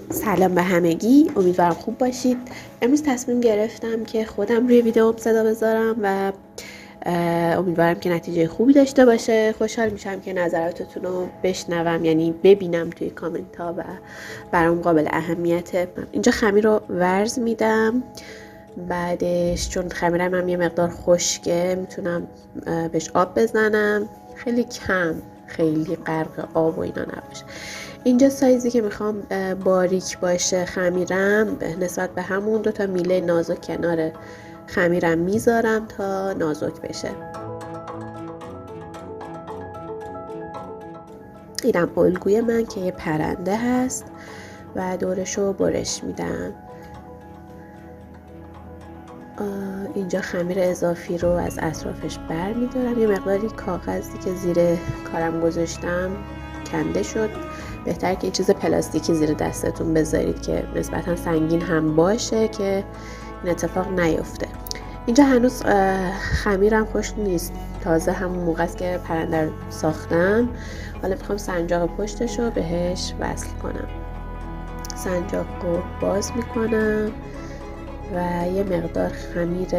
سلام به همگی، امیدوارم خوب باشید. امروز تصمیم گرفتم که خودم روی ویدیو صدا بذارم و امیدوارم که نتیجه خوبی داشته باشه. خوشحال میشم که نظراتتون رو بشنوم، یعنی ببینم توی کامنت ها و برام قابل اهمیته. اینجا خمیر رو ورز میدم، بعدش چون خمیرم هم یه مقدار خشکه میتونم بهش آب بزنم، خیلی کم، خیلی غرق آب و اینا نباشه. اینجا سایزی که میخوام باریک باشه خمیرم نسبت به همون 2 میله نازک کنار خمیرم میذارم تا نازک بشه. اینم الگوی من که یه پرنده هست و دورشو برش میدم. اینجا خمیر اضافی رو از اطرافش بر میدارم. یه مقداری کاغذی که زیر کارم گذاشتم کنده شد. بهتر که یه چیز پلاستیکی زیر دستتون بذارید که نسبتا سنگین هم باشه که این اتفاق نیفته. اینجا هنوز خمیرم خشک نیست، تازه همون موقع است که پرنده رو ساختم. حالا میخوام سنجاق پشتش رو بهش وصل کنم. سنجاق رو باز میکنم و یه مقدار خمیر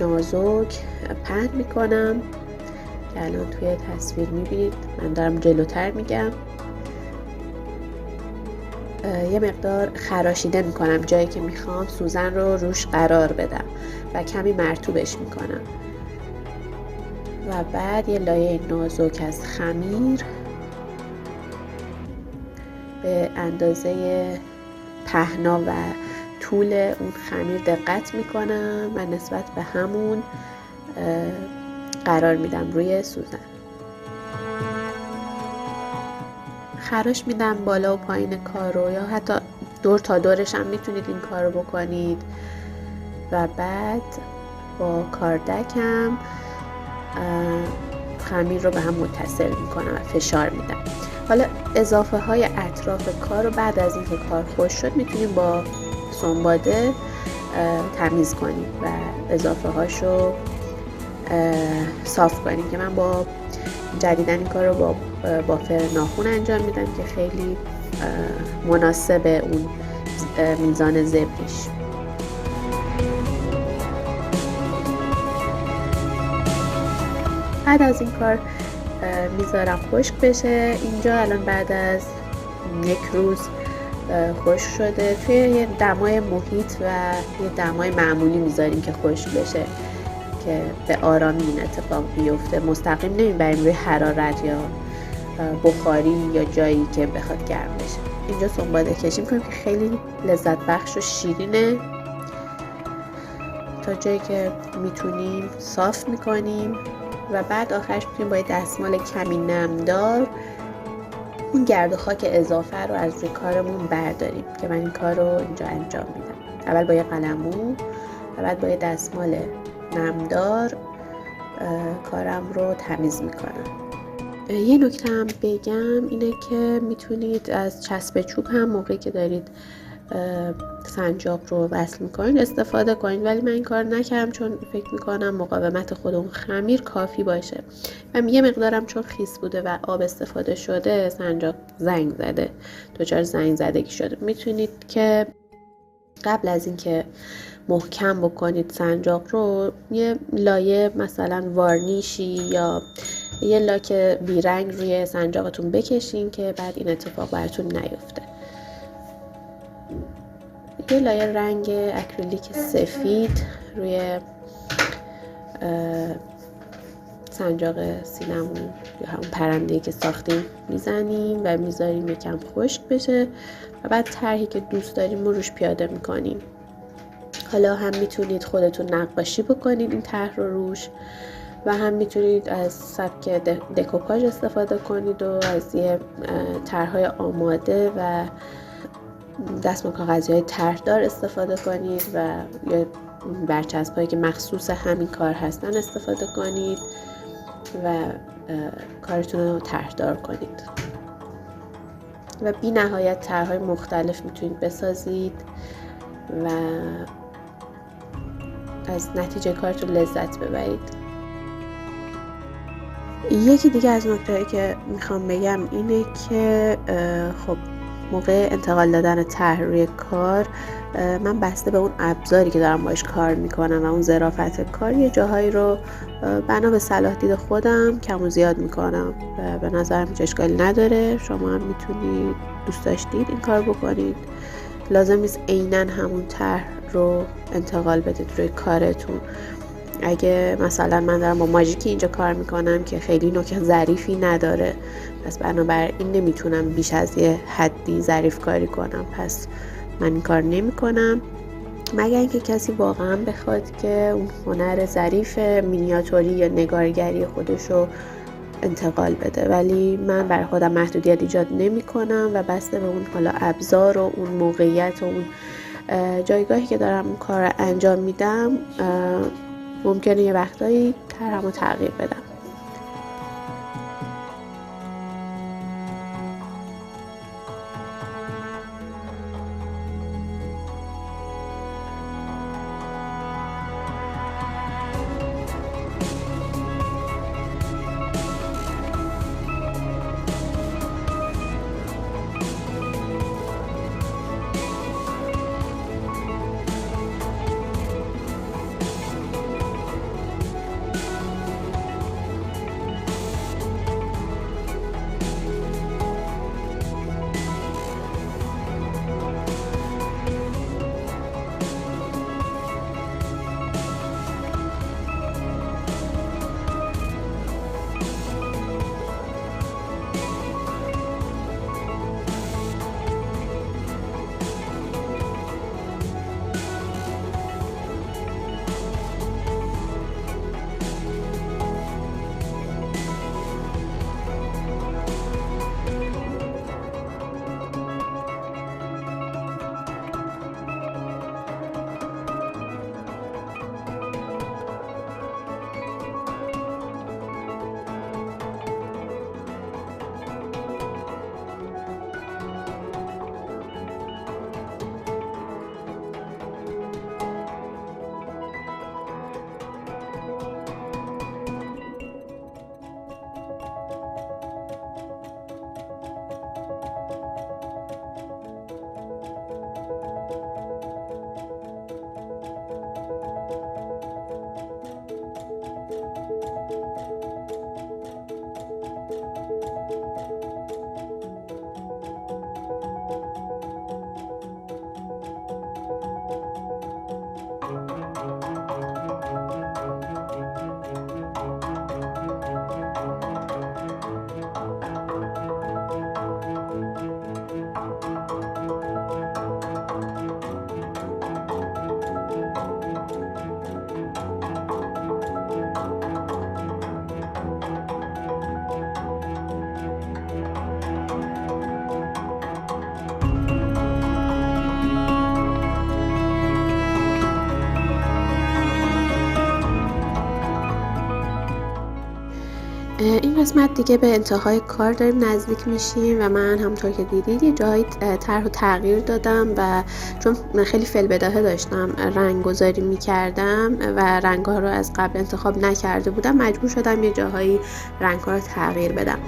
نازک پهن میکنم که الان توی تصویر میبینید. من دارم جلوتر میگم. یه مقدار خراشیده میکنم جایی که میخوام سوزن رو روش قرار بدم و کمی مرطوبش میکنم و بعد یه لایه نازک از خمیر به اندازه پهنا و طول اون خمیر دقت میکنم و نسبت به همون قرار میدم روی سوزن. خراش میدم بالا و پایین کار رو، یا حتی دور تا دورش هم میتونید این کار رو بکنید و بعد با کاردکم خمیر رو به هم متصل میکنم و فشار میدم. حالا اضافه های اطراف کار رو بعد از اینکه کار خوش شد میتونیم با سنباده تمیز کنیم و اضافه هاشو صاف کنیم که من با جدیدن این کار رو با بافر ناخن انجام میدم که خیلی مناسب اون میزان زبریش. بعد از این کار میذارم خشک بشه. اینجا الان بعد از 1 روز خشک شده. توی یه دمای محیط و یه دمای معمولی میذاریم که خشک بشه که به آرامی این اتفاق بیفته. مستقیم نمیبریم روی حرارت یا بخاری یا جایی که بخواد گرم بشه. اینجا سنباده کشی میکنیم که خیلی لذت بخش و شیرینه. تا جایی که میتونیم صاف میکنیم و بعد آخرش میتونیم با یه دستمال کمی نمدار اون گرد و خاک اضافه رو از روی کارمون برداریم که من این کار رو اینجا انجام میدم. اول با یه قلمو و بعد با یه دستمال نمدار کارم رو تمیز میکنم. یه نکته هم بگم اینه که میتونید از چسب چوب هم موقعی که دارید سنجاق رو وصل میکنید استفاده کنید، ولی من این کار نکردم چون فکر میکنم مقاومت خود اون خمیر کافی باشه و یه مقدارم چون خیس بوده و آب استفاده شده سنجاق زنگ زده، دچار زنگ زدگی شده. میتونید که قبل از اینکه محکم بکنید سنجاق رو یه لایه مثلا وارنیشی یا یه لاک بیرنگ روی سنجاقتون بکشین که بعد این اتفاق براتون نیفته. یه لایه رنگ اکریلیک سفید روی سنجاق سینمون یا همون پرنده‌ای که ساختیم میزنیم و میذاریم یکم خشک بشه و بعد طرحی که دوست داریم رو روش پیاده میکنیم. حالا هم میتونید خودتون نقاشی بکنید این طرح رو روش و هم میتونید از سبک دکوپاژ استفاده کنید و از یه طرح‌های آماده و دستمال کاغذی‌های طرحدار استفاده کنید و یا برچسب‌هایی که مخصوص همین کار هستن استفاده کنید و کارتون رو طرحدار کنید و بی نهایت طرح‌های مختلف میتونید بسازید و از نتیجه کارتون لذت ببرید. یکی دیگه از نکته‌هایی که میخوام بگم اینه که خب موقع انتقال دادن طرح روی کار من بسته به اون ابزاری که دارم باش کار میکنم و اون ظرافت کار یه جاهایی رو بنا به صلاح دید خودم کم و زیاد میکنم و به نظرم هیچ اشکالی نداره. شما هم میتونید دوست داشتید این کار بکنید، لازم نیست عیناً همون طرح رو انتقال بدید روی کارتون. اگه مثلا من دارم با ماژیکی اینجا کار میکنم که خیلی نوک ظریفی نداره، پس بنابراین نمیتونم بیش از یه حدی ظریف کاری کنم، پس من این کار نمی کنم مگر اینکه کسی واقعا بخواد که اون هنر ظریف مینیاتوری یا نگارگری خودش رو انتقال بده، ولی من برای خودم محدودیت ایجاد نمی کنم و بسته به اون حالا ابزار و اون موقعیت و اون جایگاهی که دارم اون کار رو انجام میدم ممکنه یه وقتایی طرحم رو تغییر بدم. این قسمت دیگه به انتهای کار داریم نزدیک میشیم و من همونطور که دیدید یه جایی طرح رو تغییر دادم و چون خیلی فی‌البداهه داشتم رنگ گذاری میکردم و رنگ ها رو از قبل انتخاب نکرده بودم، مجبور شدم یه جاهایی رنگ ها رو تغییر بدم.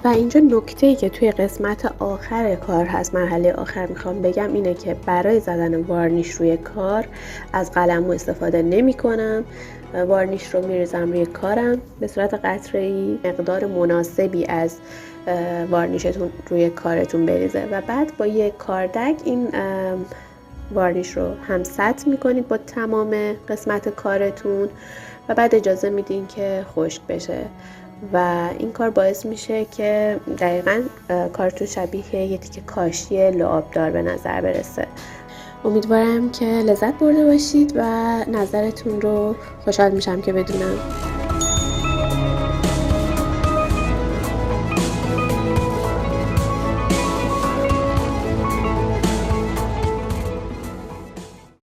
و اینجا نکته‌ای که توی قسمت آخر کار هست، مرحله آخر میخوام بگم اینه که برای زدن وارنیش روی کار از قلمو استفاده نمی کنم. وارنیش رو میریزم روی کارم به صورت قطره‌ای، مقدار مناسبی از وارنیشتون روی کارتون بریزه و بعد با یک کاردک این وارنیش رو هم سطح میکنید با تمام قسمت کارتون و بعد اجازه میدین که خشک بشه و این کار باعث میشه که دقیقاً کارتون شبیه یه تیکه کاشی لعابدار به نظر برسه. امیدوارم که لذت برده باشید و نظرتون رو خوشحال میشم که بدونم.